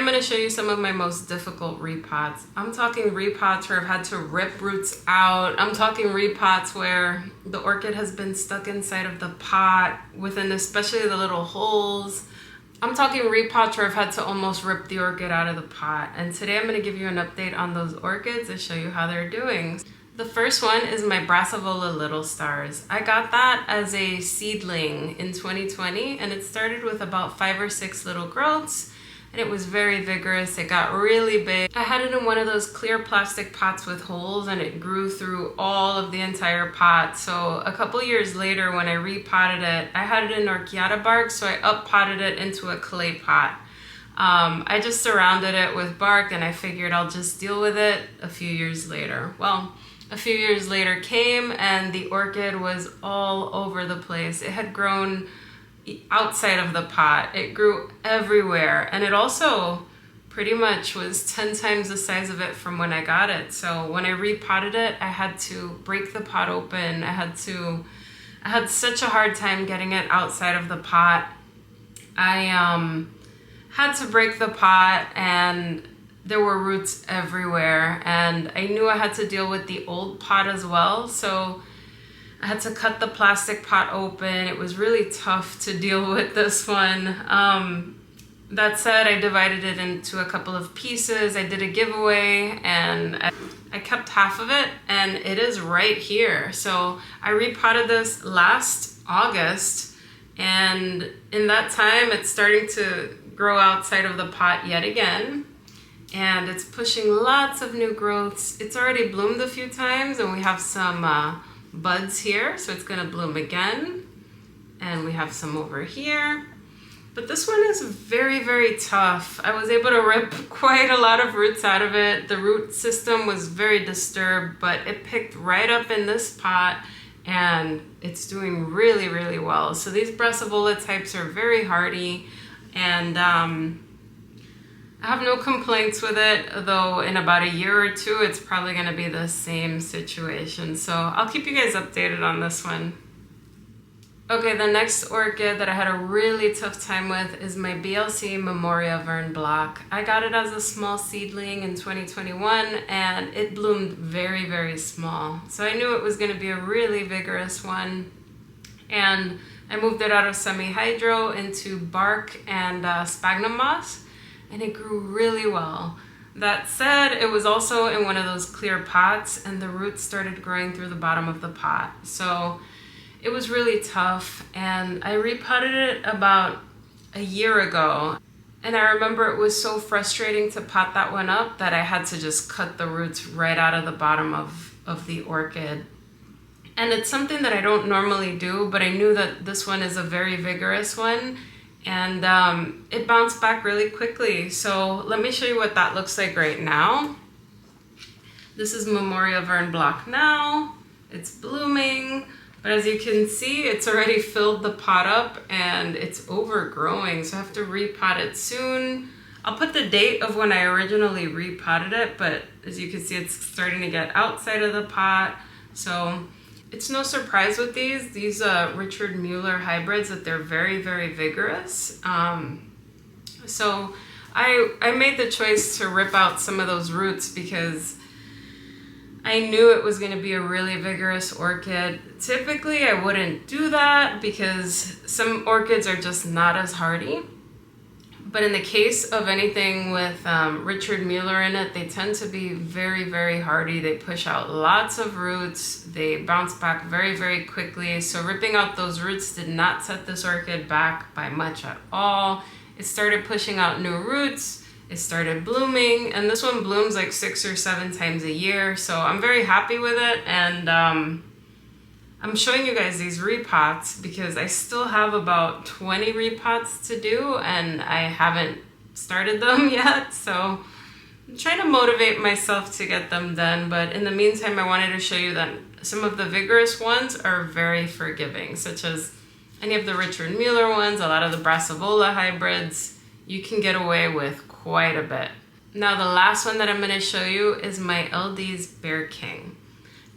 going to show you some of my most difficult repots. I'm talking repots where I've had to rip roots out. I'm talking repots where the orchid has been stuck inside of the pot within especially the little holes. I'm talking repots where I've had to almost rip the orchid out of the pot. And today I'm going to give you an update on those orchids and show you how they're doing. The first one is my Brasavola Little Stars. I got that as a seedling in 2020 and it started with about 5 or 6 little growths. And it was very vigorous. It got really big. I had it in one of those clear plastic pots with holes and it grew through all of the entire pot. So a couple years later when I repotted it, I had it in orchid bark, so I up-potted it into a clay pot. I just surrounded it with bark and I figured I'll just deal with it a few years later. Well, a few years later came and the orchid was all over the place. It had grown outside of the pot. It grew everywhere and it also pretty much was 10 times the size of it from when I got it. So when I repotted it, I had to break the pot open. I had such a hard time getting it outside of the pot. I had to break the pot and there were roots everywhere and I knew I had to deal with the old pot as well. So I had to cut the plastic pot open. It was really tough to deal with this one. That said, I divided it into a couple of pieces. I did a giveaway and I kept half of it and it is right here. So I repotted this last August and in that time it's starting to grow outside of the pot yet again. And it's pushing lots of new growths. It's already bloomed a few times and we have some buds here, so it's gonna bloom again. And we have some over here. But this one is very, very tough. I was able to rip quite a lot of roots out of it. The root system was very disturbed, but it picked right up in this pot and it's doing really, really well. So these Brasavola types are very hardy and I have no complaints with it, though in about a year or two, it's probably going to be the same situation. So I'll keep you guys updated on this one. Okay, the next orchid that I had a really tough time with is my BLC Memorial Vern block. I got it as a small seedling in 2021 and it bloomed very, very small. So I knew it was going to be a really vigorous one. And I moved it out of semi-hydro into bark and sphagnum moss. And it grew really well. That said, it was also in one of those clear pots and the roots started growing through the bottom of the pot. So it was really tough and I repotted it about a year ago. And I remember it was so frustrating to pot that one up that I had to just cut the roots right out of the bottom of the orchid. And it's something that I don't normally do, but I knew that this one is a very vigorous one. And it bounced back really quickly. So let me show you what that looks like right now. This is Memorial Vern block now. It's blooming, but as you can see, it's already filled the pot up and it's overgrowing. So I have to repot it soon. I'll put the date of when I originally repotted it, but as you can see, it's starting to get outside of the pot. So it's no surprise with these Richard Mueller hybrids that they're very, very vigorous. So I made the choice to rip out some of those roots because I knew it was going to be a really vigorous orchid. Typically, I wouldn't do that because some orchids are just not as hardy. But in the case of anything with Richard Mueller in it, they tend to be very, very hardy. They push out lots of roots. They bounce back very, very quickly. So ripping out those roots did not set this orchid back by much at all. It started pushing out new roots. It started blooming. And this one blooms like 6 or 7 times a year. So I'm very happy with it. And I'm showing you guys these repots because I still have about 20 repots to do and I haven't started them yet. So I'm trying to motivate myself to get them done. But in the meantime, I wanted to show you that some of the vigorous ones are very forgiving, such as any of the Richard Mueller ones, a lot of the Brasavola hybrids. You can get away with quite a bit. Now the last one that I'm going to show you is my LD's Bear King.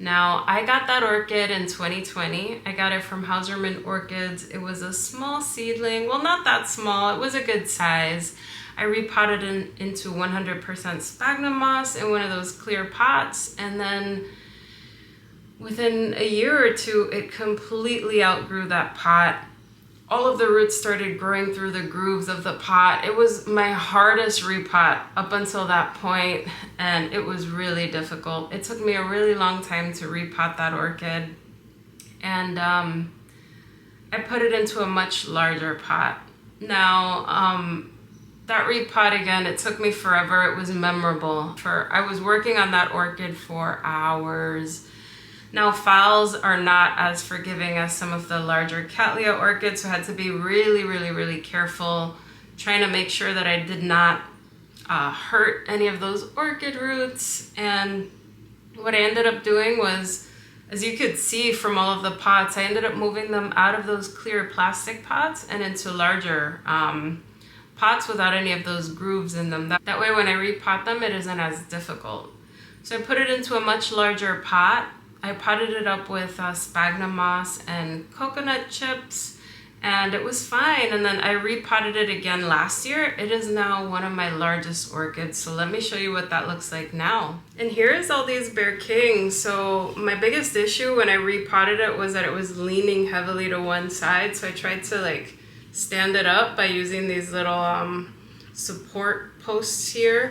Now, I got that orchid in 2020. I got it from Hauserman Orchids. It was a small seedling. Well, not that small. It was a good size. I repotted it into 100% sphagnum moss in one of those clear pots, and then within a year or two, it completely outgrew that pot. All of the roots started growing through the grooves of the pot. It was my hardest repot up until that point, and it was really difficult. It took me a really long time to repot that orchid, and I put it into a much larger pot. Now, that repot again, it took me forever. It was memorable. I was working on that orchid for hours. Now, phals are not as forgiving as some of the larger Cattleya orchids, so I had to be really, really, really careful trying to make sure that I did not hurt any of those orchid roots. And what I ended up doing was, as you could see from all of the pots, I ended up moving them out of those clear plastic pots and into larger pots without any of those grooves in them. That way when I repot them, it isn't as difficult. So I put it into a much larger pot. I potted it up with sphagnum moss and coconut chips, and it was fine. And then I repotted it again last year. It is now one of my largest orchids. So let me show you what that looks like now. And here's all these Bear Kings. So my biggest issue when I repotted it was that it was leaning heavily to one side. So I tried to like stand it up by using these little support posts here.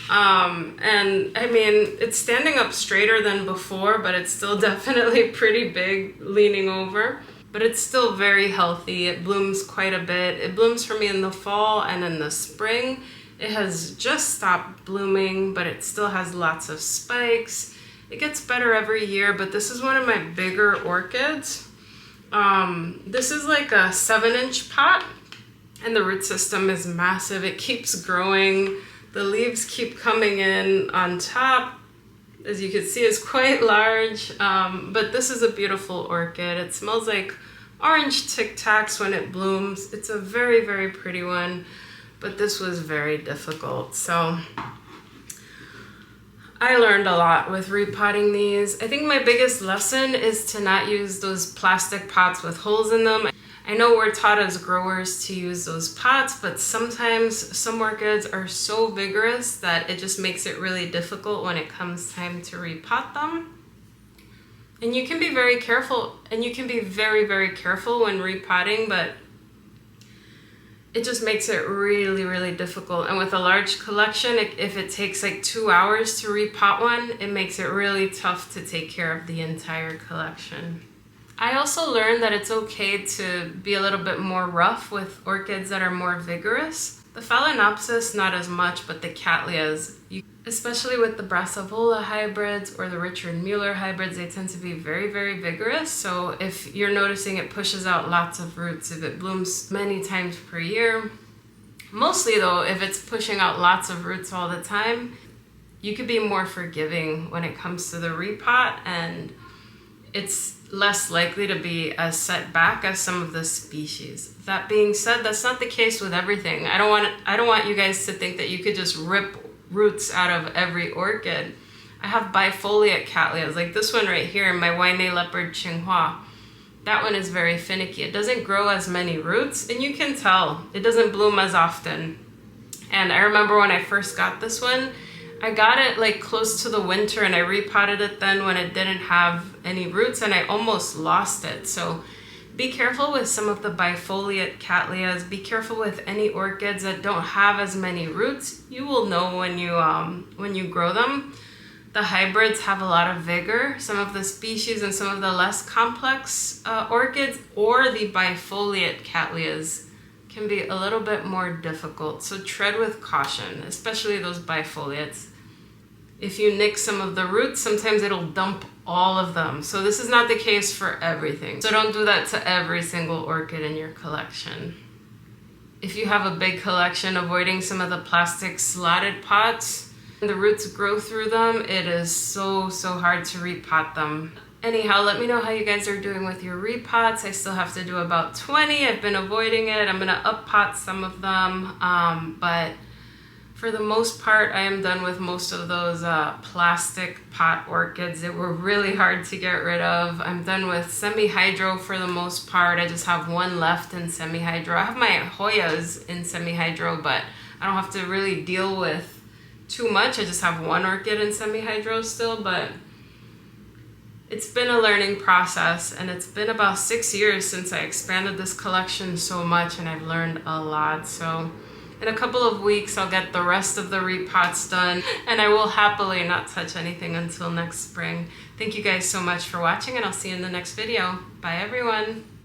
And I mean, it's standing up straighter than before, but it's still definitely pretty big leaning over, but it's still very healthy. It blooms quite a bit. It blooms for me in the fall and in the spring. It has just stopped blooming, but it still has lots of spikes. It gets better every year, but this is one of my bigger orchids. This is like a 7-inch pot, and the root system is massive. It keeps growing. The leaves keep coming in on top. As you can see, it's quite large, but this is a beautiful orchid. It smells like orange Tic Tacs when it blooms. It's a very, very pretty one, but this was very difficult. So I learned a lot with repotting these. I think my biggest lesson is to not use those plastic pots with holes in them. I know we're taught as growers to use those pots, but sometimes some orchids are so vigorous that it just makes it really difficult when it comes time to repot them. And you can be very careful, and you can be very, very careful when repotting, but it just makes it really, really difficult. And with a large collection, if it takes like 2 hours to repot one, it makes it really tough to take care of the entire collection. I also learned that it's okay to be a little bit more rough with orchids that are more vigorous. The Phalaenopsis, not as much, but the Cattleyas, especially with the Brasavola hybrids or the Richard Mueller hybrids, they tend to be very, very vigorous. So if you're noticing it pushes out lots of roots, if it blooms many times per year, mostly though, if it's pushing out lots of roots all the time, you could be more forgiving when it comes to the repot, and it's less likely to be as set back as some of the species. That being said, that's not the case with everything. I don't want you guys to think that you could just rip roots out of every orchid. I have bifoliate Cattleyas, like this one right here, my Wainé Leopard Tsinghua. That one is very finicky. It doesn't grow as many roots, and you can tell it doesn't bloom as often. And I remember when I first got this one, I got it like close to the winter, and I repotted it then when it didn't have any roots, and I almost lost it. So be careful with some of the bifoliate Cattleyas. Be careful with any orchids that don't have as many roots. You will know when you grow them. The hybrids have a lot of vigor. Some of the species and some of the less complex orchids or the bifoliate Cattleyas can be a little bit more difficult. So tread with caution, especially those bifoliates. If you nick some of the roots, sometimes it'll dump all of them. So this is not the case for everything. So don't do that to every single orchid in your collection. If you have a big collection, avoiding some of the plastic slotted pots, the roots grow through them, it is so hard to repot them. Anyhow, let me know how you guys are doing with your repots. I still have to do about 20. I've been avoiding it. I'm gonna up pot some of them, but For the most part, I am done with most of those plastic pot orchids. They were really hard to get rid of. I'm done with semi-hydro for the most part. I just have one left in semi-hydro. I have my Hoyas in semi-hydro, but I don't have to really deal with too much. I just have one orchid in semi-hydro still, but it's been a learning process, and it's been about 6 years since I expanded this collection so much, and I've learned a lot. So in a couple of weeks, I'll get the rest of the repots done, and I will happily not touch anything until next spring. Thank you guys so much for watching, and I'll see you in the next video. Bye, everyone.